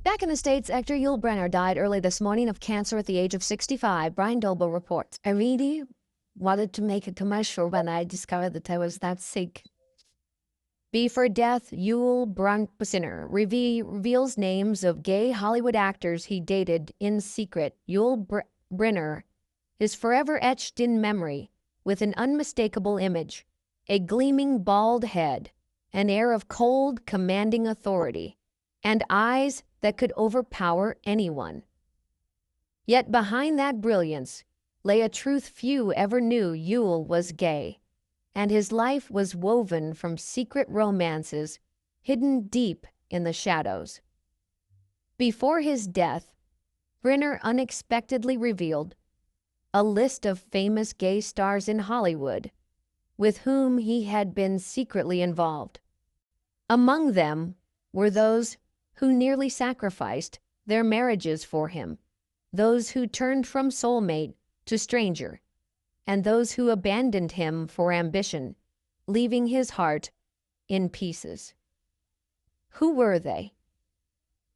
Back in the States, actor Yul Brynner died early this morning of cancer at the age of 65, Brian Dolbo reports. I really wanted to make a commercial when I discovered that I was that sick. Before death, Yul Brynner reveals names of gay Hollywood actors he dated in secret. Yul Brynner is forever etched in memory with an unmistakable image, a gleaming bald head, an air of cold, commanding authority, and eyes that could overpower anyone. Yet behind that brilliance lay a truth few ever knew. Yul was gay, and his life was woven from secret romances hidden deep in the shadows. Before his death, Brynner unexpectedly revealed a list of famous gay stars in Hollywood with whom he had been secretly involved. Among them were those who nearly sacrificed their marriages for him, those who turned from soulmate to stranger, and those who abandoned him for ambition, leaving his heart in pieces. Who were they?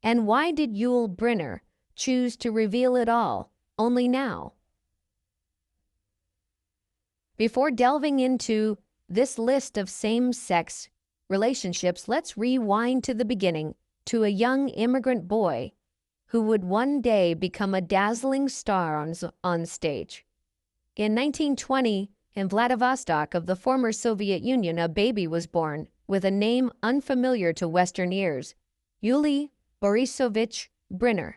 And why did Yul Brynner choose to reveal it all only now? Before delving into this list of same-sex relationships, let's rewind to the beginning, to a young immigrant boy who would one day become a dazzling star on stage. In 1920, in Vladivostok of the former Soviet Union, a baby was born with a name unfamiliar to Western ears, Yuli Borisovich Brynner.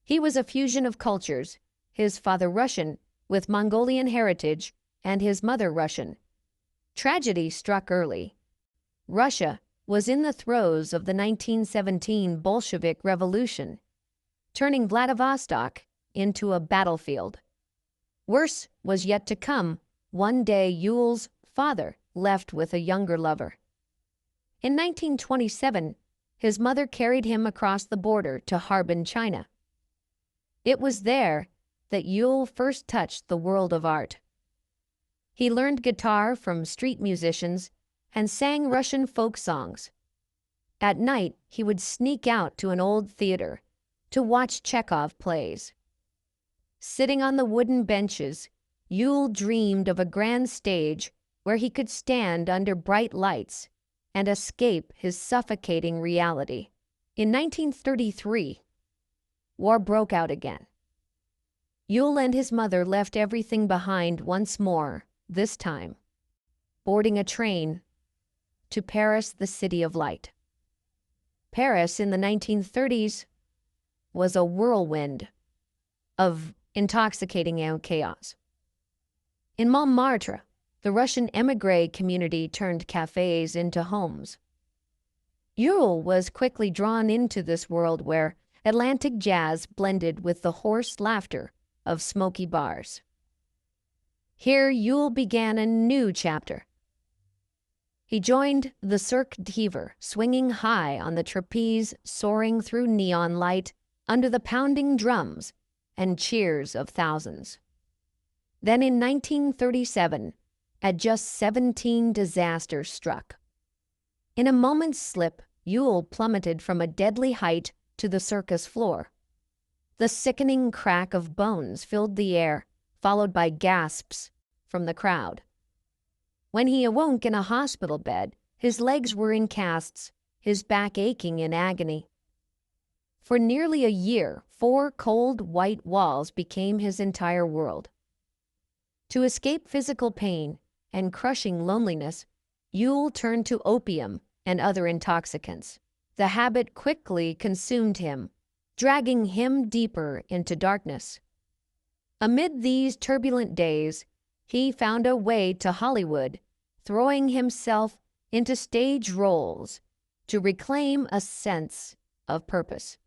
He was a fusion of cultures, his father Russian with Mongolian heritage and his mother Russian. Tragedy struck early. Russia was in the throes of the 1917 Bolshevik Revolution, turning Vladivostok into a battlefield. Worse was yet to come. One day, Yul's father left with a younger lover. In 1927, his mother carried him across the border to Harbin, China. It was there that Yul first touched the world of art. He learned guitar from street musicians and sang Russian folk songs. At night, he would sneak out to an old theater to watch Chekhov plays. Sitting on the wooden benches, Yul dreamed of a grand stage where he could stand under bright lights and escape his suffocating reality. In 1933, war broke out again. Yul and his mother left everything behind once more, this time boarding a train to Paris, the city of light. Paris in the 1930s was a whirlwind of intoxicating chaos. In Montmartre, the Russian émigré community turned cafes into homes. Yul was quickly drawn into this world where Atlantic jazz blended with the hoarse laughter of smoky bars. Here, Yul began a new chapter. He joined the Cirque d'Hiver, swinging high on the trapeze, soaring through neon light under the pounding drums and cheers of thousands. Then in 1937, at just 17, disaster struck. In a moment's slip, Yul plummeted from a deadly height to the circus floor. The sickening crack of bones filled the air, followed by gasps from the crowd. When he awoke in a hospital bed, his legs were in casts, his back aching in agony. For nearly a year, 4 cold white walls became his entire world. To escape physical pain and crushing loneliness, Yul turned to opium and other intoxicants. The habit quickly consumed him, dragging him deeper into darkness. Amid these turbulent days, he found a way to Hollywood, throwing himself into stage roles to reclaim a sense of purpose.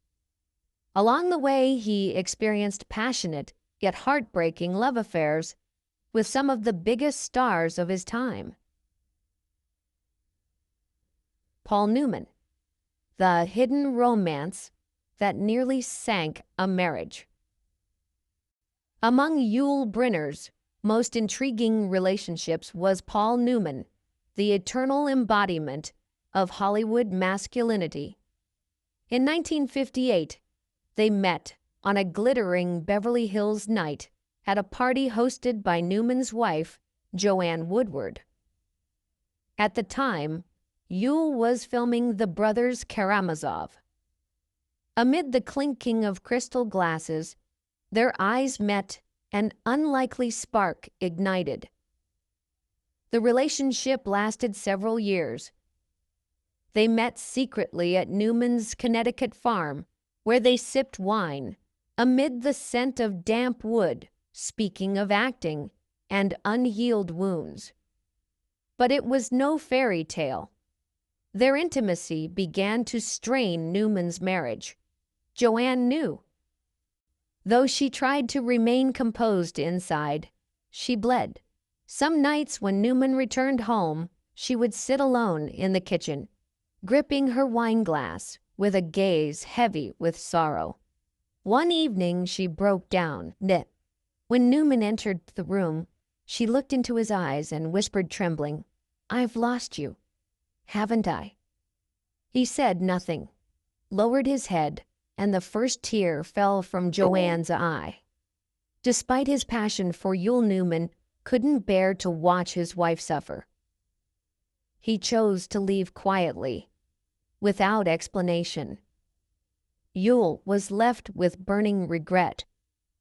Along the way, he experienced passionate yet heartbreaking love affairs with some of the biggest stars of his time. Paul Newman, the hidden romance that nearly sank a marriage. Among Yul Brynner's most intriguing relationships was Paul Newman, the eternal embodiment of Hollywood masculinity. In 1958, they met on a glittering Beverly Hills night at a party hosted by Newman's wife, Joanne Woodward. At the time, Yul was filming The Brothers Karamazov. Amid the clinking of crystal glasses, their eyes met, an unlikely spark ignited. The relationship lasted several years. They met secretly at Newman's Connecticut farm, where they sipped wine, amid the scent of damp wood, speaking of acting and unhealed wounds. But it was no fairy tale. Their intimacy began to strain Newman's marriage. Joanne knew. Though she tried to remain composed inside, she bled. Some nights when Newman returned home, she would sit alone in the kitchen, gripping her wine glass with a gaze heavy with sorrow. One evening she broke down. When Newman entered the room, she looked into his eyes and whispered, trembling, "I've lost you, haven't I?" He said nothing, lowered his head, and the first tear fell from Joanne's eye. Despite his passion for Yul, Newman couldn't bear to watch his wife suffer. He chose to leave quietly, without explanation. Yul was left with burning regret,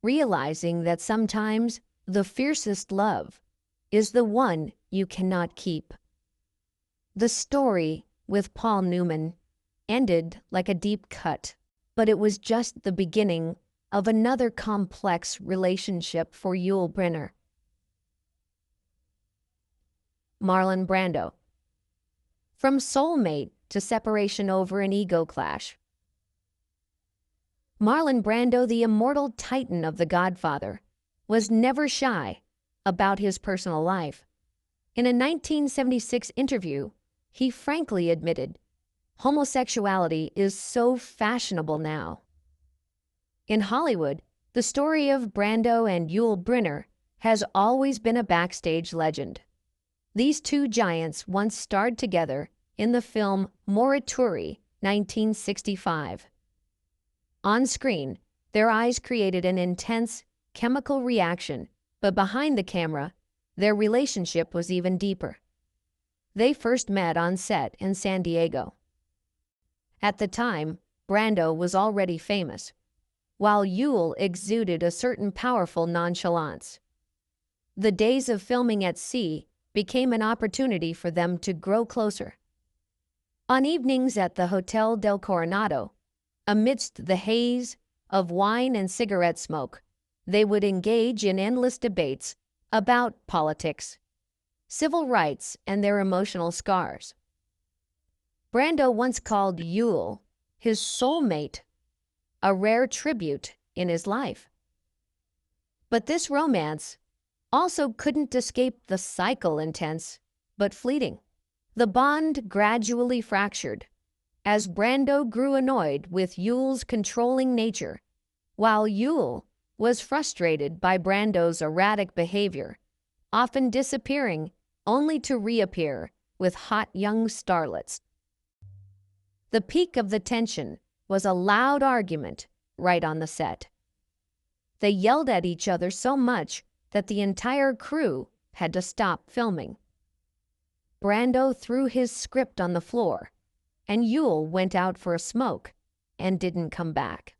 realizing that sometimes the fiercest love is the one you cannot keep. The story with Paul Newman ended like a deep cut, but it was just the beginning of another complex relationship for Yul Brynner. Marlon Brando. From soulmate to separation over an ego clash. Marlon Brando, the immortal titan of The Godfather, was never shy about his personal life. In a 1976 interview, he frankly admitted, "Homosexuality is so fashionable now." In Hollywood, the story of Brando and Yul Brynner has always been a backstage legend. These two giants once starred together in the film Morituri, 1965. On screen, their eyes created an intense chemical reaction, but behind the camera, their relationship was even deeper. They first met on set in San Diego. At the time, Brando was already famous, while Yul exuded a certain powerful nonchalance. The days of filming at sea became an opportunity for them to grow closer. On evenings at the Hotel del Coronado, amidst the haze of wine and cigarette smoke, they would engage in endless debates about politics, civil rights, and their emotional scars. Brando once called Yul his soulmate, a rare tribute in his life. But this romance also couldn't escape the cycle, intense but fleeting. The bond gradually fractured as Brando grew annoyed with Yul's controlling nature, while Yul was frustrated by Brando's erratic behavior, often disappearing only to reappear with hot young starlets. The peak of the tension was a loud argument right on the set. They yelled at each other so much that the entire crew had to stop filming. Brando threw his script on the floor, and Yul went out for a smoke and didn't come back.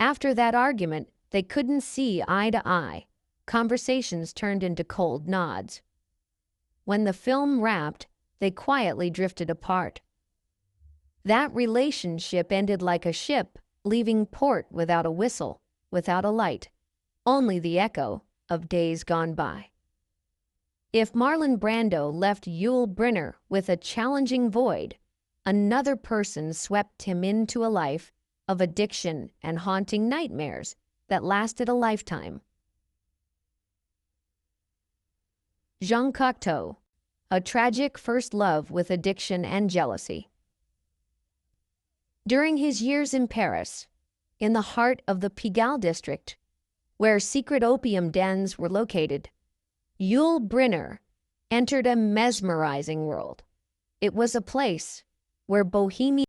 After that argument, they couldn't see eye to eye. Conversations turned into cold nods. When the film wrapped, they quietly drifted apart. That relationship ended like a ship leaving port without a whistle, without a light, only the echo of days gone by. If Marlon Brando left Yul Brynner with a challenging void, another person swept him into a life of addiction and haunting nightmares that lasted a lifetime. Jean Cocteau, a tragic first love with addiction and jealousy. During his years in Paris, in the heart of the Pigalle district, where secret opium dens were located, Yul Brynner entered a mesmerizing world. It was a place where bohemian